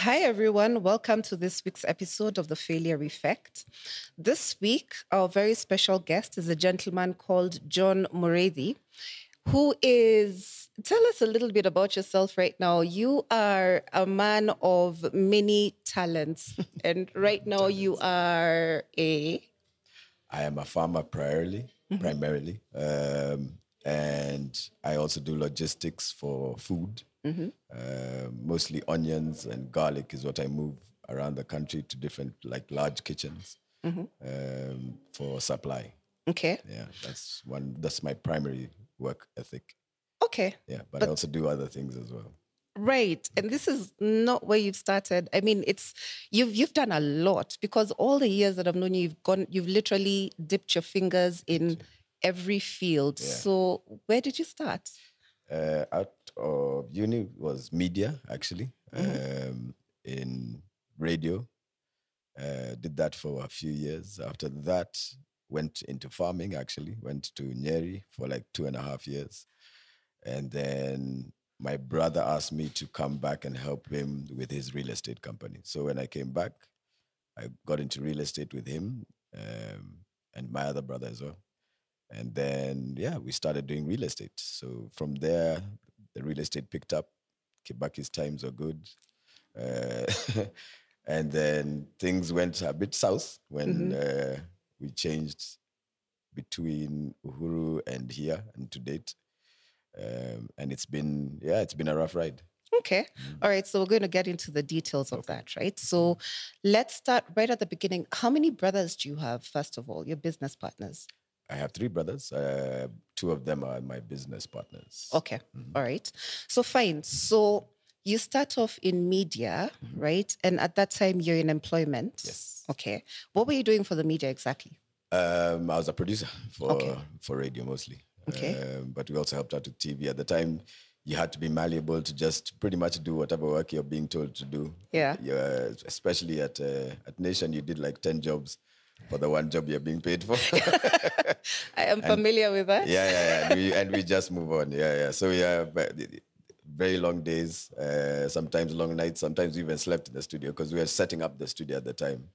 Hi, everyone. Welcome to this week's episode of The Failure Effect. This week, our very special guest is a gentleman called John Muriithi, who is, tell us a little bit about yourself right now. You are a man of many talents, and right now you are a... I am a farmer primarily, and I also do logistics for food. Mostly onions and garlic is what I move around the country to different, like large kitchens for supply. Okay. Yeah, that's one. That's my primary work ethic. Okay. Yeah, but I also do other things as well. Right. And this is not where you've started. I mean, you've done a lot because all the years that I've known you, you've literally dipped your fingers in every field. Yeah. So where did you start? Out of uni was media, actually, in radio. Did that for a few years. After that, went into farming, actually. Went to Nyeri for like 2.5 years. And then my brother asked me to come back and help him with his real estate company. So when I came back, I got into real estate with him and my other brother as well. And then, yeah, we started doing real estate. So from there, the real estate picked up. Kibaki's times were good. And then things went a bit south when we changed between Uhuru and here and to date. And it's been a rough ride. Okay. All right. So we're going to get into the details of that, right? So let's start right at the beginning. How many brothers do you have, first of all, your business partners? I have 3 brothers. 2 of them are my business partners. Okay. All right. So fine. So you start off in media, right? And at that time, you're in employment. Yes. Okay. What were you doing for the media exactly? I was a producer for radio mostly. Okay. But we also helped out with TV. At the time, you had to be malleable to just pretty much do whatever work you're being told to do. Yeah. Especially at Nation, you did like 10 jobs for the one job you're being paid for. I am familiar with that. Yeah. And we just move on. Yeah. So very long days, sometimes long nights, sometimes we even slept in the studio because we were setting up the studio at the time.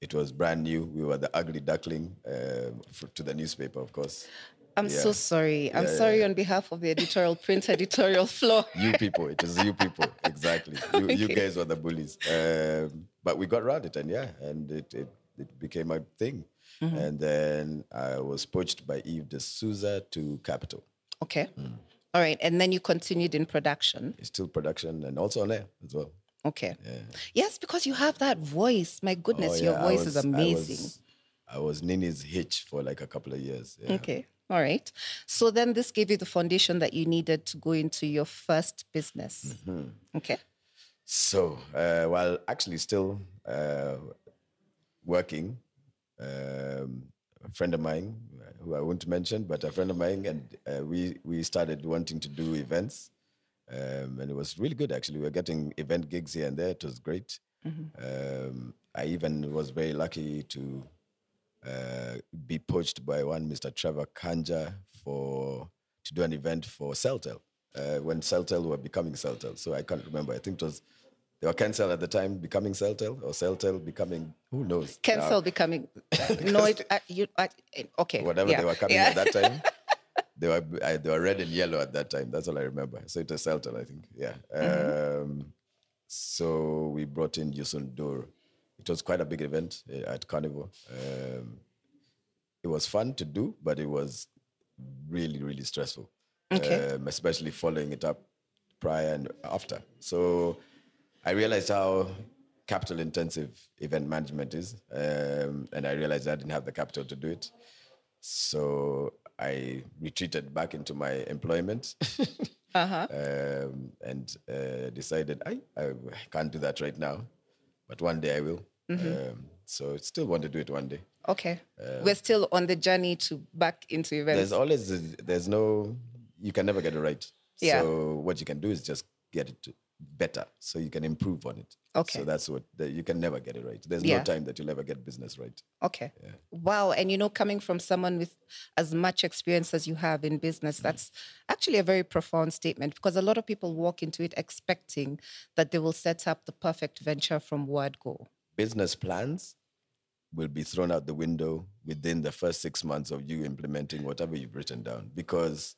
It was brand new. We were the ugly duckling to the newspaper, of course. I'm so sorry. I'm sorry on behalf of the editorial floor. You people. It is you people. Exactly. You guys were the bullies. But we got around it, and it became a thing. And then I was poached by Eve D'Souza to Capital. Okay. All right. And then you continued in production. It's still production and also on air as well. Okay. Yeah. Yes, because you have that voice. My goodness, your voice is amazing. I was Nini's hitch for like a couple of years. Yeah. Okay. All right. So then this gave you the foundation that you needed to go into your first business. Okay. So, while actually still working, a friend of mine, who I won't mention, but a friend of mine, and we started wanting to do events. And it was really good, actually. We were getting event gigs here and there. It was great. I even was very lucky to be poached by one Mr. Trevor Kanja to do an event for Celtel when Celtel were becoming Celtel. So I can't remember. I think they were Kensel at the time becoming Celtel, or Celtel becoming, who knows? Kensel becoming, no, okay. Whatever they were coming at that time. They were red and yellow at that time. That's all I remember. So it was Celtel, I think. Yeah. So we brought in Yusun Dur. It was quite a big event at Carnival. It was fun to do, but it was really, really stressful. Okay. Especially following it up prior and after. So I realized how capital-intensive event management is. And I realized I didn't have the capital to do it. So I retreated back into my employment and decided I can't do that right now, but one day I will. So I still want to do it one day. Okay. We're still on the journey to back into events. You can never get it right. Yeah. So what you can do is just get it better, so you can improve on it. Okay. So that's what you can never get it right. There's no Yeah. time that you'll ever get business right. Okay. Wow. And coming from someone with as much experience as you have in business, that's actually a very profound statement, because a lot of people walk into it expecting that they will set up the perfect venture from word go. Business plans will be thrown out the window within the first 6 months of you implementing whatever you've written down, because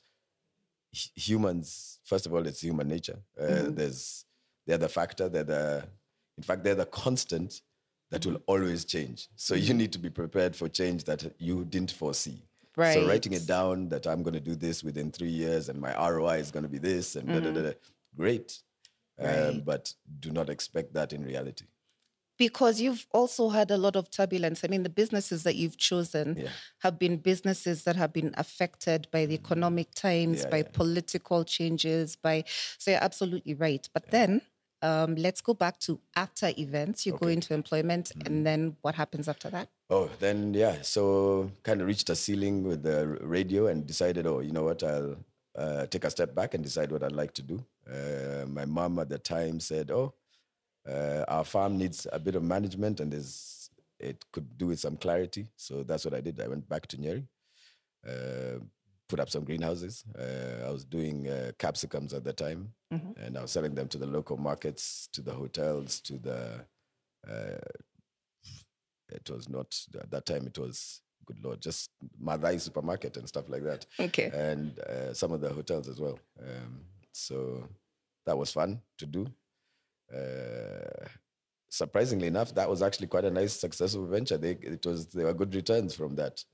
humans, first of all, it's human nature. They're the factor, in fact, they're the constant that will always change. So you need to be prepared for change that you didn't foresee. Right. So writing it down that I'm going to do this within 3 years and my ROI is going to be this and great. Right. But do not expect that in reality. Because you've also had a lot of turbulence. I mean, the businesses that you've chosen have been businesses that have been affected by the economic times, by political changes, so you're absolutely right. But then let's go back to after events. You go into employment, and then what happens after that? Oh, then, so kind of reached a ceiling with the radio and decided, you know what, I'll take a step back and decide what I'd like to do. My mom at the time said, our farm needs a bit of management and it could do with some clarity. So that's what I did. I went back to Nyeri, put up some greenhouses. I was doing capsicums at the time, and I was selling them to the local markets, to the hotels, to the... it was not... At that time, it was, good Lord, just Madai supermarket and stuff like that. Okay. And some of the hotels as well. So that was fun to do. Surprisingly enough, that was actually quite a nice, successful venture. There were good returns from that.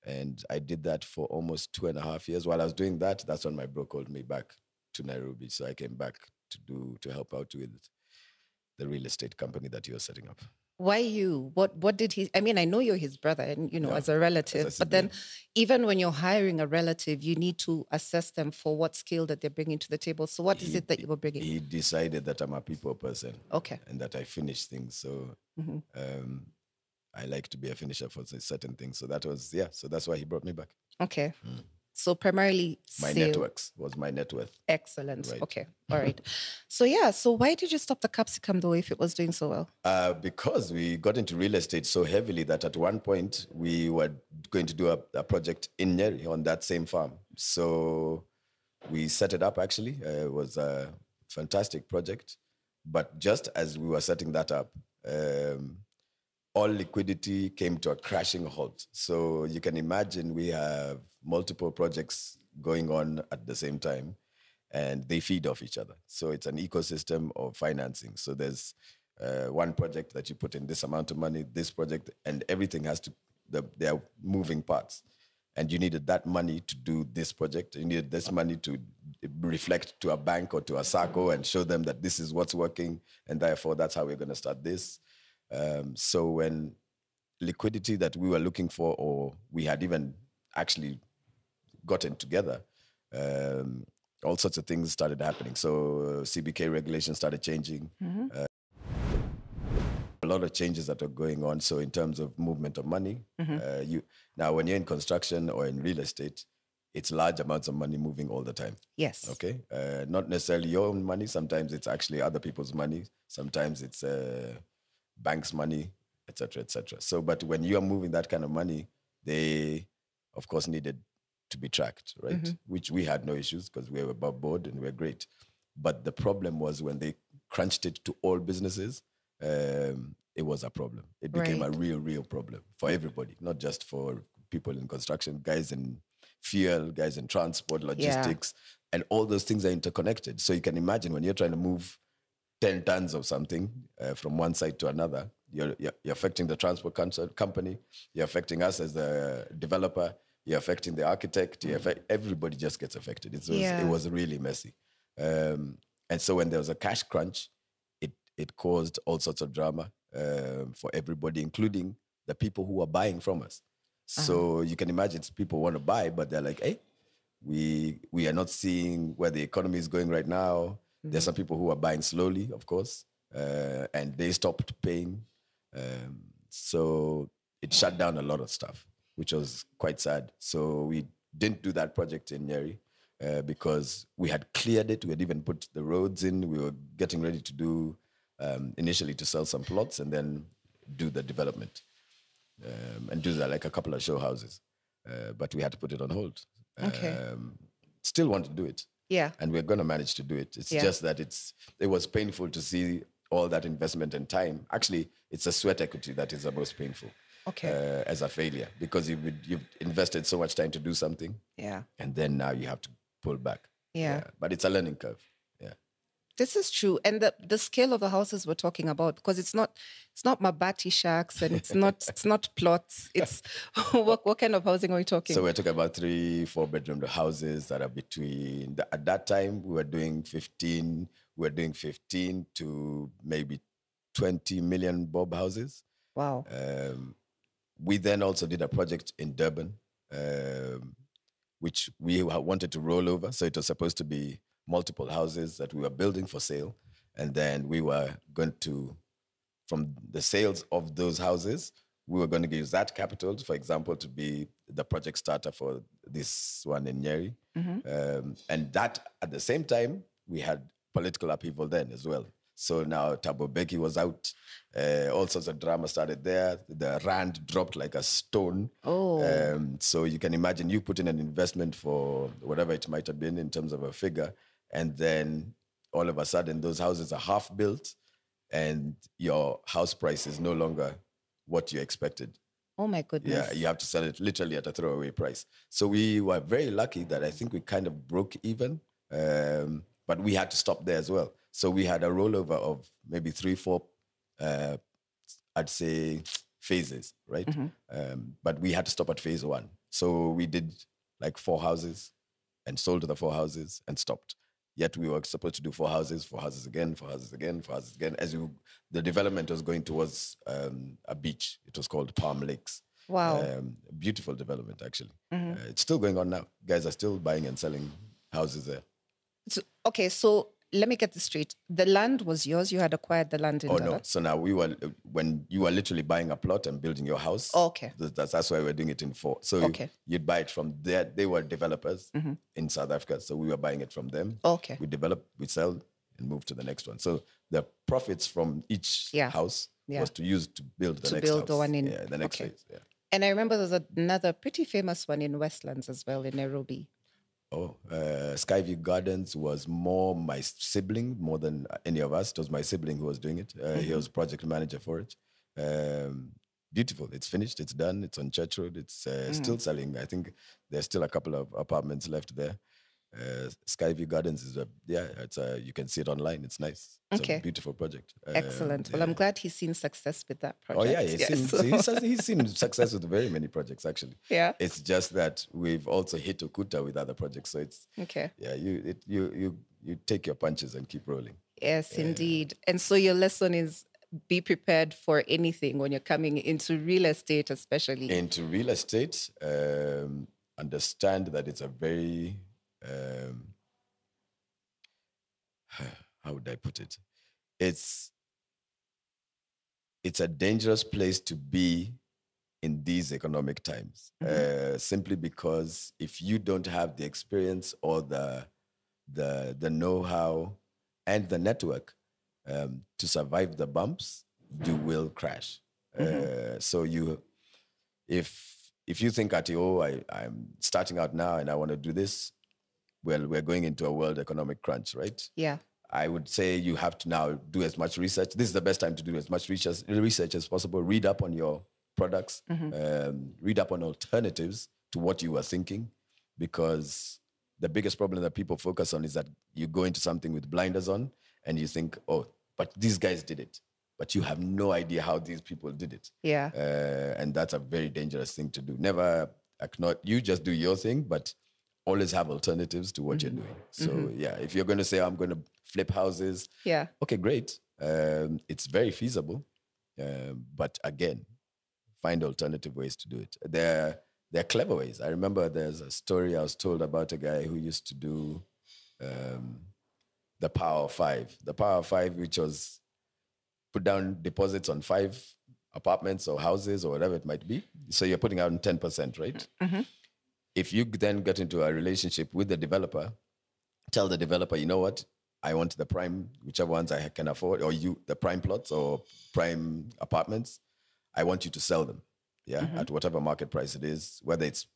And I did that for almost 2.5 years. While I was doing that, that's when my bro called me back to Nairobi. So I came back to help out with the real estate company that he was setting up. Why you? What did he... I mean, I know you're his brother and, as a relative, but then even when you're hiring a relative, you need to assess them for what skill that they're bringing to the table. So what is it that you were bringing? He decided that I'm a people person. Okay. And that I finish things. So I like to be a finisher for certain things. So that was, so that's why he brought me back. Okay. So primarily my networks was my net worth. Excellent. Right. Okay. All right. So why did you stop the capsicum though if it was doing so well? Because we got into real estate so heavily that at one point we were going to do a project in Nyeri on that same farm. So we set it up actually. It was a fantastic project. But just as we were setting that up, all liquidity came to a crashing halt. So you can imagine we have multiple projects going on at the same time, and they feed off each other. So it's an ecosystem of financing. So there's one project that you put in this amount of money, this project, and everything has to, they are moving parts. And you needed that money to do this project. You needed this money to reflect to a bank or to a SACCO and show them that this is what's working, and therefore that's how we're going to start this. So when liquidity that we were looking for, or we had even actually gotten together, all sorts of things started happening. So CBK regulations started changing. A lot of changes that are going on. So in terms of movement of money, now when you're in construction or in real estate, it's large amounts of money moving all the time. Yes. Okay. Not necessarily your own money. Sometimes it's actually other people's money. Sometimes it's banks' money, et cetera, et cetera. So, but when you're moving that kind of money, they, of course, needed to be tracked, right? Which we had no issues because we were above board and we're great. But the problem was when they crunched it to all businesses, it was a problem. It became a real problem for everybody, not just for people in construction, guys in fuel, guys in transport, logistics, and all those things are interconnected. So you can imagine when you're trying to move 10 tons of something from one side to another, you're affecting the transport company, you're affecting us as the developer, you're affecting the architect, everybody just gets affected. It was really messy. And so when there was a cash crunch, it caused all sorts of drama for everybody, including the people who are buying from us. So you can imagine people want to buy, but they're like, hey, we are not seeing where the economy is going right now. There's some people who are buying slowly, of course, and they stopped paying. So it shut down a lot of stuff, which was quite sad. So we didn't do that project in Nyeri. because we had cleared it. We had even put the roads in. We were getting ready to do, initially to sell some plots and then do the development and do that, like a couple of show houses. But we had to put it on hold. Okay. Still want to do it. Yeah. And we're going to manage to do it. It's just that it was painful to see all that investment and time. Actually, it's a sweat equity that is the most painful. Okay. As a failure, because you've invested so much time to do something. Yeah. And then now you have to pull back. Yeah. But it's a learning curve. Yeah. This is true. And the scale of the houses we're talking about, because it's not mabati shacks and it's not plots. It's what kind of housing are we talking? So we're talking about 3-4 bedroom houses that are between at that time we were doing 15 to maybe 20 million bob houses. Wow. We then also did a project in Durban, which we wanted to roll over. So it was supposed to be multiple houses that we were building for sale. And then we were going to, from the sales of those houses, we were going to use that capital, for example, to be the project starter for this one in Nyeri. And that, at the same time, we had political upheaval then as well. So now Thabo Mbeki was out. All sorts of drama started there. The rand dropped like a stone. So you can imagine you put in an investment for whatever it might have been in terms of a figure, and then all of a sudden those houses are half built and your house price is no longer what you expected. Oh my goodness. Yeah, you have to sell it literally at a throwaway price. So we were very lucky that I think we kind of broke even, but we had to stop there as well. So we had a rollover of maybe 3-4, I'd say, phases, right? But we had to stop at phase 1. So we did like 4 houses and sold the 4 houses and stopped. Yet we were supposed to do 4 houses, 4 houses again, 4 houses again, 4 houses again. The development was going towards a beach. It was called Palm Lakes. Wow. Beautiful development, actually. It's still going on now. Guys are still buying and selling houses there. So let me get this straight. The land was yours. You had acquired the land in Durban? No. So now when you were literally buying a plot and building your house. Okay. That's why we're doing it in 4. So you'd buy it from there. They were developers in South Africa. So we were buying it from them. Okay. We develop, we sell, and move to the next one. So the profits from each house was to use to build the next house. The one in the next phase. Yeah. And I remember there's another pretty famous one in Westlands as well, in Nairobi. Skyview Gardens was more my sibling, more than any of us. It was my sibling who was doing it. He was project manager for it. Beautiful. It's finished. It's done. It's on Church Road. It's still selling. I think there's still a couple of apartments left there. Skyview Gardens is you can see it online. It's nice. It's a beautiful project. Excellent. Well, I'm glad he's seen success with that project. Oh yeah, he's seen success with very many projects actually. Yeah. It's just that we've also hit Okuta with other projects, so it's Yeah, you take your punches and keep rolling. Yes, indeed. And so your lesson is be prepared for anything when you're coming into real estate, especially. Into real estate, understand that it's a very how would I put it? It's a dangerous place to be in these economic times, simply because if you don't have the experience or the know-how and the network to survive the bumps, you will crash. So if you think I'm starting out now and I want to do this, well, we're going into a world economic crunch, right? Yeah. I would say you have to now do as much research. This is the best time to do as much research as possible. Read up on your products, read up on alternatives to what you were thinking, because the biggest problem that people focus on is that you go into something with blinders on and you think, oh, but these guys did it. But you have no idea how these people did it. Yeah. And that's a very dangerous thing to do. Never acknowledge, you just do your thing, but always have alternatives to what you're doing. So if you're going to say, I'm going to flip houses. Yeah. Okay, great. It's very feasible. But again, find alternative ways to do it. There are clever ways. I remember there's a story I was told about a guy who used to do the Power of 5. The Power of 5, which was put down deposits on 5 apartments or houses or whatever it might be. So you're putting out 10%, right? if you then get into a relationship with the developer, tell the developer, you know what, I want the prime, whichever ones I can afford, or the prime plots or prime apartments, I want you to sell them, at whatever market price it is, whether it's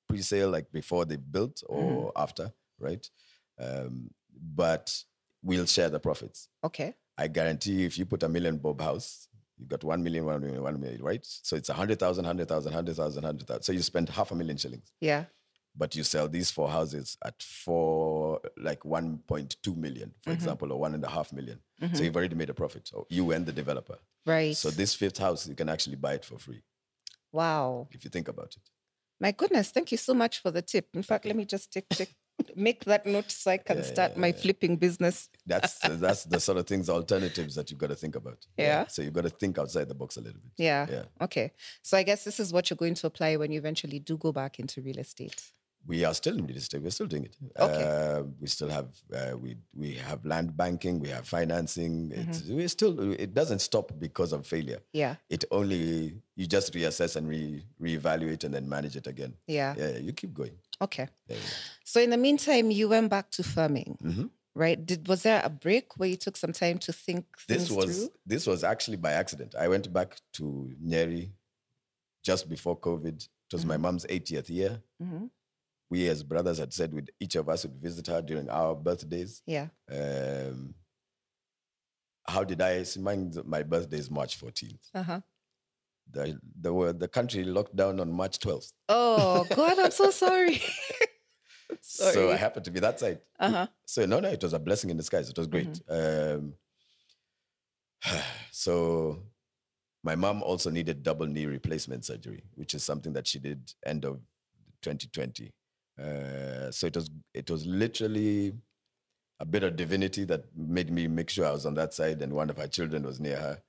pre-sale, like before they built, or after, right? But we'll share the profits. Okay. I guarantee you, if you put $1 million bob house, you got 1 million, 1 million, 1 million, right? So it's 100,000, 100,000, 100,000, 100,000. So you spend 500,000 shillings. Yeah. But you sell these 4 houses at 1.2 million, for example, or 1.5 million. So you've already made a profit. So you and the developer. Right. So this 5th house, you can actually buy it for free. Wow. If you think about it. My goodness, thank you so much for the tip. In fact, let me just make that note so I can start my flipping business. That's the sort of things, alternatives that you've got to think about. Yeah. So you've got to think outside the box a little bit. Yeah. Okay. So I guess this is what you're going to apply when you eventually do go back into real estate. We are still in real estate. We're still doing it. Okay. We still have we have land banking. We have financing. It doesn't stop because of failure. Yeah. It only, you just reassess and reevaluate and then manage it again. Yeah. Yeah. You keep going. Okay. Yeah. So in the meantime, you went back to farming, right? Was there a break where you took some time to think things through? This was actually by accident. I went back to Nyeri just before COVID. It was my mom's 80th year. We as brothers had said each of us would visit her during our birthdays. Yeah. How did I mind? My birthday is March 14th. The country locked down on March 12th. Oh, God, I'm so sorry. Sorry. So I happened to be that side. So no, it was a blessing in disguise. It was great. So my mom also needed double knee replacement surgery, which is something that she did end of 2020. So it was literally a bit of divinity that made me make sure I was on that side, and one of her children was near her.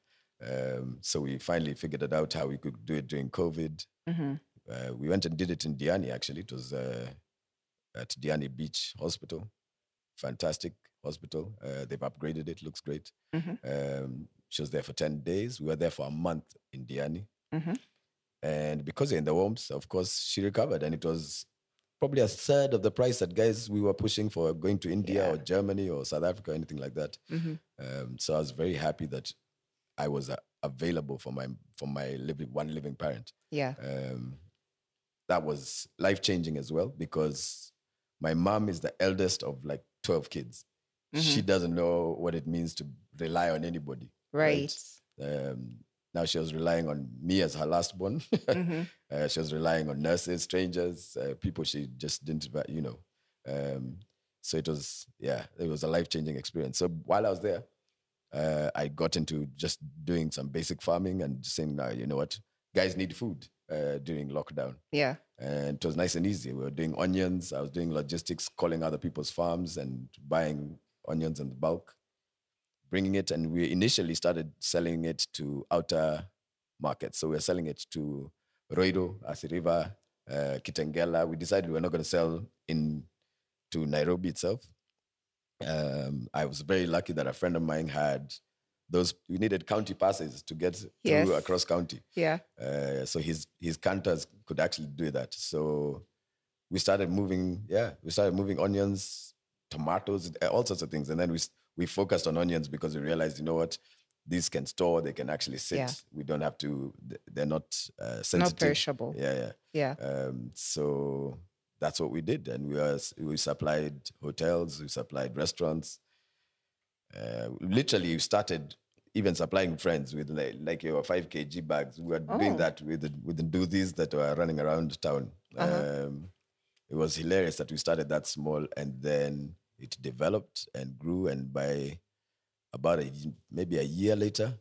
So we finally figured it out how we could do it during COVID. We went and did it in Diani, actually. It was at Diani Beach Hospital. Fantastic hospital. They've upgraded it. Looks great. She was there for 10 days. We were there for a month in Diani. And because you're in the warmth, of course, she recovered. And it was probably a third of the price that guys we were pushing for going to India or Germany or South Africa, anything like that. So I was very happy that I was available for my one living parent. Yeah. That was life-changing as well, because my mom is the eldest of like 12 kids. She doesn't know what it means to rely on anybody. Right. Now she was relying on me as her last born. She was relying on nurses, strangers, people she just didn't, so it was a life-changing experience. So while I was there, I got into just doing some basic farming and saying, now, you know what, guys need food during lockdown. Yeah. And it was nice and easy. We were doing onions. I was doing logistics, calling other people's farms and buying onions in bulk, bringing it. And we initially started selling it to outer markets. So we were selling it to Roiro, Asiriva, Kitengela. We decided we were not going to sell to Nairobi itself. I was very lucky that a friend of mine had we needed county passes to get through across county. Yeah. So his cantors could actually do that. So we started moving onions, tomatoes, all sorts of things. And then we focused on onions because we realized, you know what, these can store, they can actually sit. Yeah. We don't have to, they're not sensitive. Not perishable. Yeah. So that's what we did. And we supplied hotels, we supplied restaurants. Literally, we started even supplying friends with like your 5 kg bags. We were doing that with the doothies that were running around town. It was hilarious that we started that small, and then it developed and grew. And by about maybe a year later,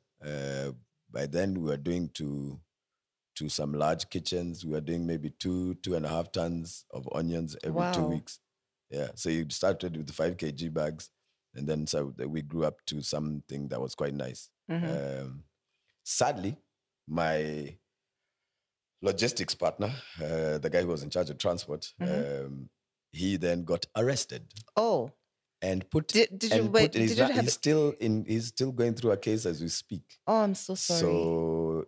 by then we were doing to some large kitchens. We were doing maybe 2.5 tons of onions every 2 weeks. Yeah. So you started with the 5 kg bags. And then so we grew up to something that was quite nice. Sadly, my logistics partner, the guy who was in charge of transport, he then got arrested. Oh. And he's still going through a case as we speak. Oh, I'm so sorry. So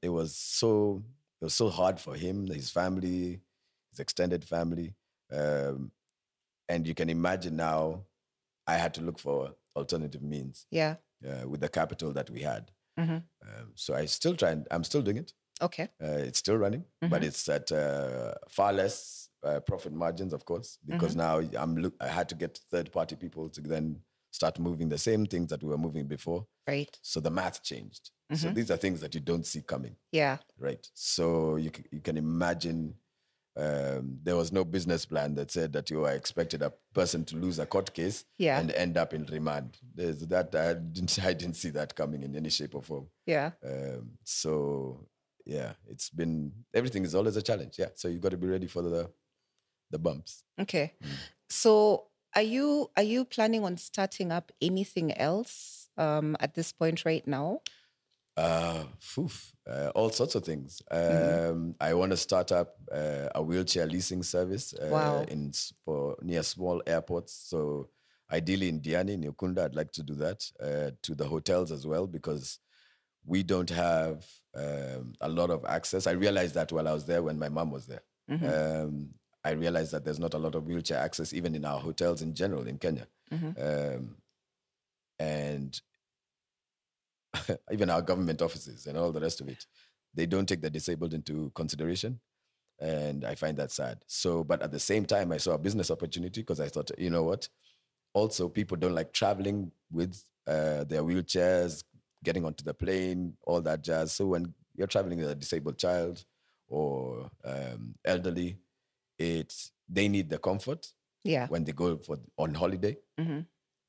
it was so hard for him, his family. his extended family. Um, and you can imagine now I had to look for alternative means Yeah. with the capital that we had. Mm-hmm. So I'm still doing it. Okay. It's still running, but it's at far less profit margins, of course, because now I had to get third-party people to then start moving the same things that we were moving before. Right. So the math changed. So these are things that you don't see coming. Yeah. Right. So you can imagine there was no business plan that said that you are expected a person to lose a court case Yeah. and end up in remand. There's that I didn't see that coming in any shape or form. Yeah. So yeah, everything is always a challenge. Yeah. So you've got to be ready for the bumps. Okay. So are you planning on starting up anything else at this point right now? All sorts of things. I want to start up a wheelchair leasing service Wow. for near small airports. So ideally in Diani, in Ukunda, I'd like to do that to the hotels as well, because we don't have a lot of access. I realized that while I was there when my mom was there. I realized that there's not a lot of wheelchair access even in our hotels in general in Kenya. And even our government offices and all the rest of it, they don't take the disabled into consideration. And I find that sad. So, but at the same time, I saw a business opportunity because I thought, you know what? Also, people don't like traveling with their wheelchairs, getting onto the plane, all that jazz. So when you're traveling with a disabled child or elderly, they need the comfort when they go on holiday.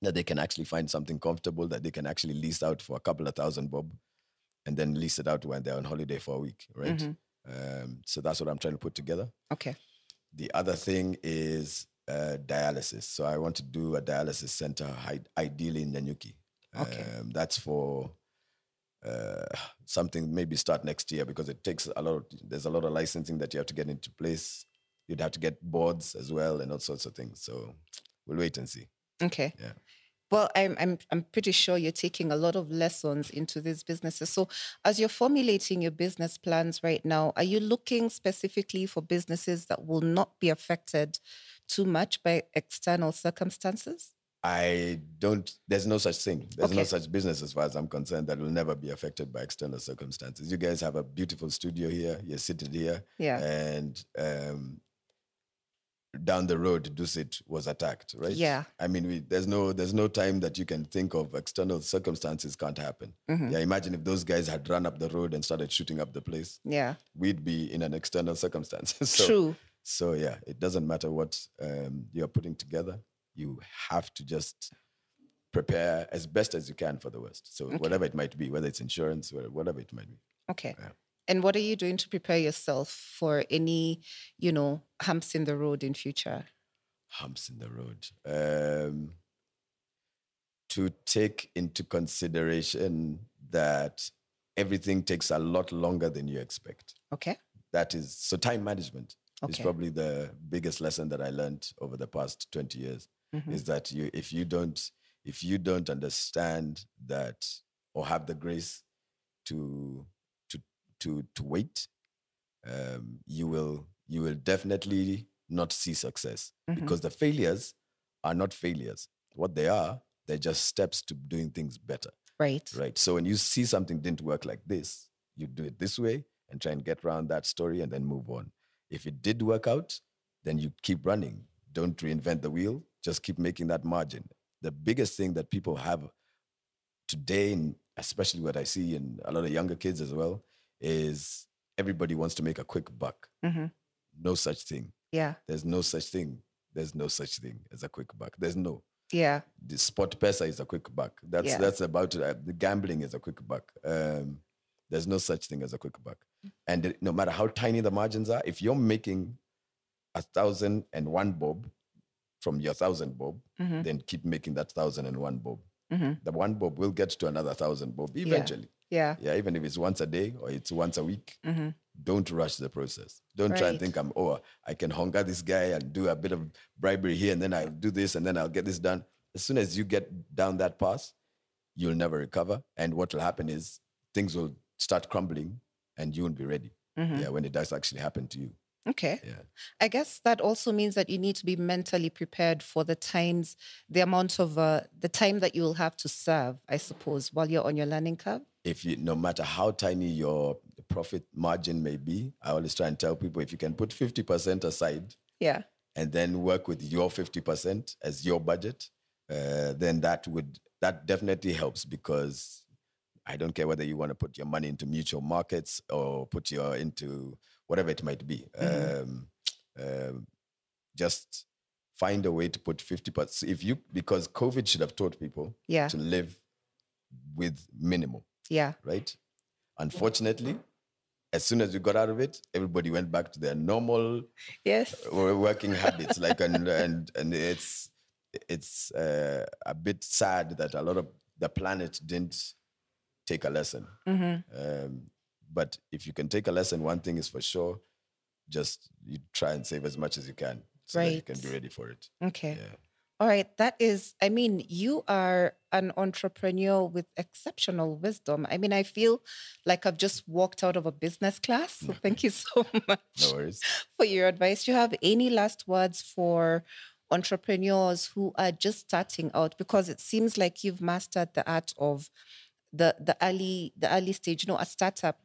That they can actually find something comfortable that they can actually lease out for a couple of thousand bob and then lease it out when they're on holiday for a week, right? So that's what I'm trying to put together. Okay. The other thing is dialysis. So I want to do a dialysis center, ideally in Nyanyuki. Okay. That's for something maybe start next year because it takes there's a lot of licensing that you have to get into place. You'd have to get boards as well and all sorts of things. So we'll wait and see. Okay. Yeah. Well, I'm pretty sure you're taking a lot of lessons into these businesses. So as you're formulating your business plans right now, are you looking specifically for businesses that will not be affected too much by external circumstances? There's no such thing. There's no such business as far as I'm concerned that will never be affected by external circumstances. You guys have a beautiful studio here. You're seated here. Yeah. And down the road, Dusit was attacked, right? Yeah. I mean, there's no time that you can think of external circumstances can't happen. Yeah, imagine if those guys had run up the road and started shooting up the place. Yeah. We'd be in an external circumstance. True. So yeah, it doesn't matter what you're putting together. You have to just prepare as best as you can for the worst. So whatever it might be, whether it's insurance, whatever it might be. Okay. Yeah. And what are you doing to prepare yourself for any, humps in the road in future? Humps in the road. To take into consideration that everything takes a lot longer than you expect. Okay. So time management is probably the biggest lesson that I learned over the past 20 years. Is that if you don't understand that or have the grace to wait, you will definitely not see success because the failures are not failures. What they are, they're just steps to doing things better. Right. Right. So when you see something didn't work like this, you do it this way and try and get around that story and then move on. If it did work out, then you keep running. Don't reinvent the wheel. Just keep making that margin. The biggest thing that people have today, and especially what I see in a lot of younger kids as well, is everybody wants to make a quick buck. No such thing. Yeah. There's no such thing. There's no such thing as a quick buck. There's no. Yeah. The spot pesa is a quick buck. That's about it. The gambling is a quick buck. There's no such thing as a quick buck. And no matter how tiny the margins are, if you're making 1,001 bob from your 1,000 bob, then keep making that 1,001 bob. The one bob will get to another 1,000 bob eventually. Yeah. Yeah, even if it's once a day or it's once a week, don't rush the process. Don't try and think I can hunger this guy and do a bit of bribery here and then I'll do this and then I'll get this done. As soon as you get down that path, you'll never recover. And what will happen is things will start crumbling and you won't be ready. Yeah, when it does actually happen to you. Okay. Yeah. I guess that also means that you need to be mentally prepared for the times, the amount of the time that you will have to serve, I suppose, while you're on your learning curve. If you, no matter how tiny your profit margin may be, I always try and tell people, if you can put 50% aside Yeah. and then work with your 50% as your budget, then that definitely helps, because I don't care whether you want to put your money into mutual markets or put your into whatever it might be. Just find a way to put 50%. Because COVID should have taught people Yeah. to live with minimal, Yeah. right? Unfortunately, as soon as we got out of it, everybody went back to their normal Yes. working habits. Like, and it's a bit sad that a lot of the planet didn't take a lesson. But if you can take a lesson, one thing is for sure: just you try and save as much as you can, so that you can be ready for it. Okay. Yeah. All right. That is, I mean, you are an entrepreneur with exceptional wisdom. I mean, I feel like I've just walked out of a business class. So thank you so much No worries. for your advice. Do you have any last words for entrepreneurs who are just starting out? Because it seems like you've mastered the art of the early stage, a startup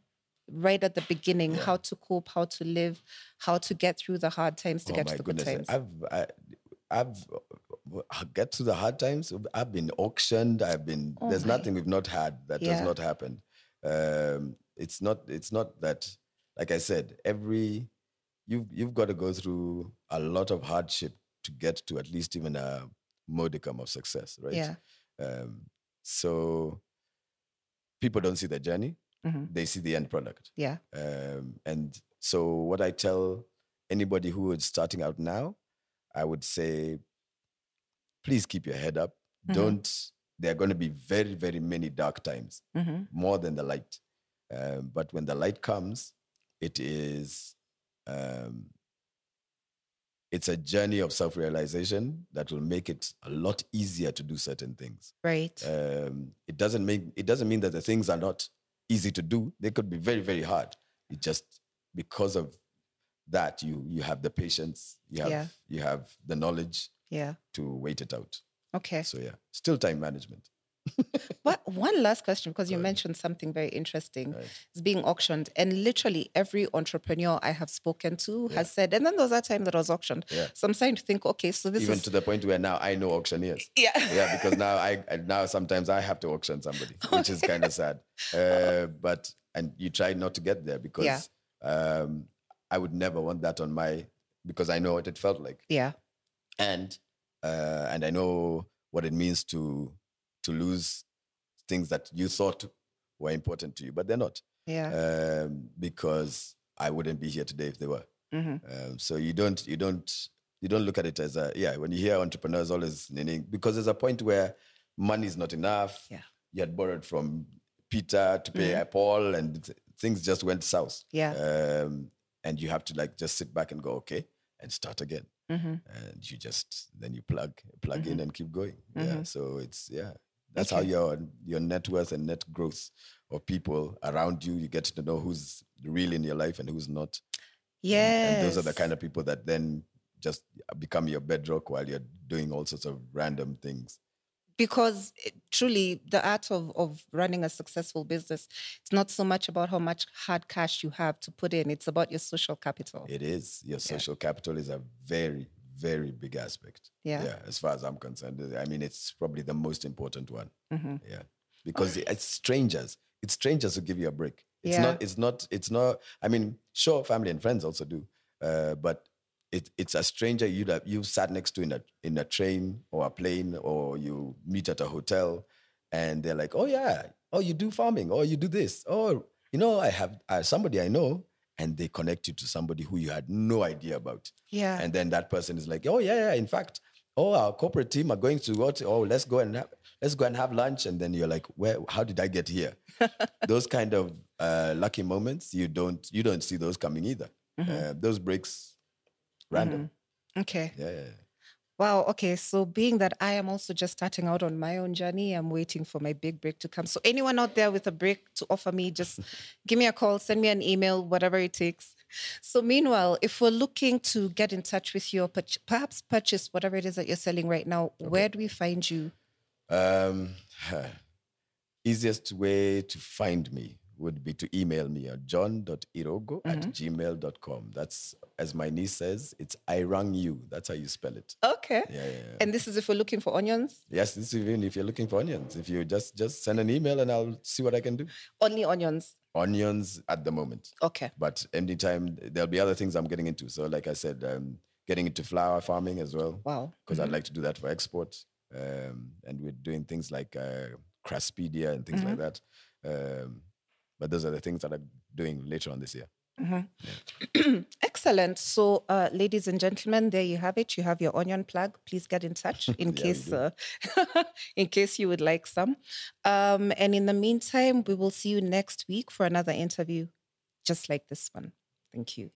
right at the beginning, how to cope, how to live, how to get through the hard times to get to the good times. I've get to the hard times. I've been auctioned. There's nothing we've not had that does not happen. It's not that, like I said, you've got to go through a lot of hardship to get to at least even a modicum of success, right? Yeah. So people don't see the journey; they see the end product. Yeah. And so what I tell anybody who is starting out now, I would say, please keep your head up. There are going to be very, very many dark times, more than the light. But when the light comes, it's a journey of self-realization that will make it a lot easier to do certain things. Right. It doesn't mean that the things are not easy to do. They could be very, very hard. It just, because of that, you have the patience, you have the knowledge to wait it out. Okay. So yeah, still time management. But one last question, because you mentioned something very interesting. It's being auctioned. And literally every entrepreneur I have spoken to has said, and then there was that time that I was auctioned. Yeah. So I'm starting to think, okay, so this even is... to the point where now I know auctioneers. Yeah. Yeah, because now sometimes I have to auction somebody, which is kind of sad. And you try not to get there, because I would never want that on because I know what it felt like. Yeah. And I know what it means to lose things that you thought were important to you, but they're not. Yeah. Because I wouldn't be here today if they were. So you don't look at it as when you hear entrepreneurs always, because there's a point where money is not enough. Yeah. You had borrowed from Peter to pay Paul, and things just went south. Yeah. And you have to just sit back and go, okay, and start again. And then you plug in and keep going. Yeah. So that's how your net worth and net growth of people around you get to know who's real in your life and who's not. Yes. And those are the kind of people that then just become your bedrock while you're doing all sorts of random things. Because truly, the art of running a successful business, it's not so much about how much hard cash you have to put in. It's about your social capital. It is. Your social capital is a very, very big aspect. Yeah. As far as I'm concerned, I mean, it's probably the most important one. Yeah. Because it's strangers. It's strangers who give you a break. It's not. I mean, sure, family and friends also do, but it's a stranger you've sat next to in a train or a plane, or you meet at a hotel, and they're like, oh yeah, oh, you do farming, or you do this, or I have somebody I know, and they connect you to somebody who you had no idea about. Yeah. And then that person is like, oh yeah, in fact, our corporate team are going to what? Oh, let's go and have lunch. And then you're like, how did I get here? Those kind of lucky moments, you don't see those coming either. Those breaks, random. Okay. Yeah. Wow. Okay. So being that I am also just starting out on my own journey, I'm waiting for my big break to come. So anyone out there with a break to offer me, just give me a call, send me an email, whatever it takes. So meanwhile, if we're looking to get in touch with you or perhaps purchase whatever it is that you're selling right now, where do we find you? Um, easiest way to find me would be to email me at john.irogo@gmail.com. That's, as my niece says, it's Irungu. That's how you spell it. Okay. Yeah. And this is if we're looking for onions? Yes, this is even if you're looking for onions. If you just send an email and I'll see what I can do. Only onions? Onions at the moment. Okay. But anytime, there'll be other things I'm getting into. So like I said, getting into flower farming as well. Wow. Because I'd like to do that for export. And we're doing things like Craspedia and things like that. But those are the things that I'm doing later on this year. Excellent. So, ladies and gentlemen, there you have it. You have your onion plug. Please get in touch in in case you would like some. And in the meantime, we will see you next week for another interview, just like this one. Thank you.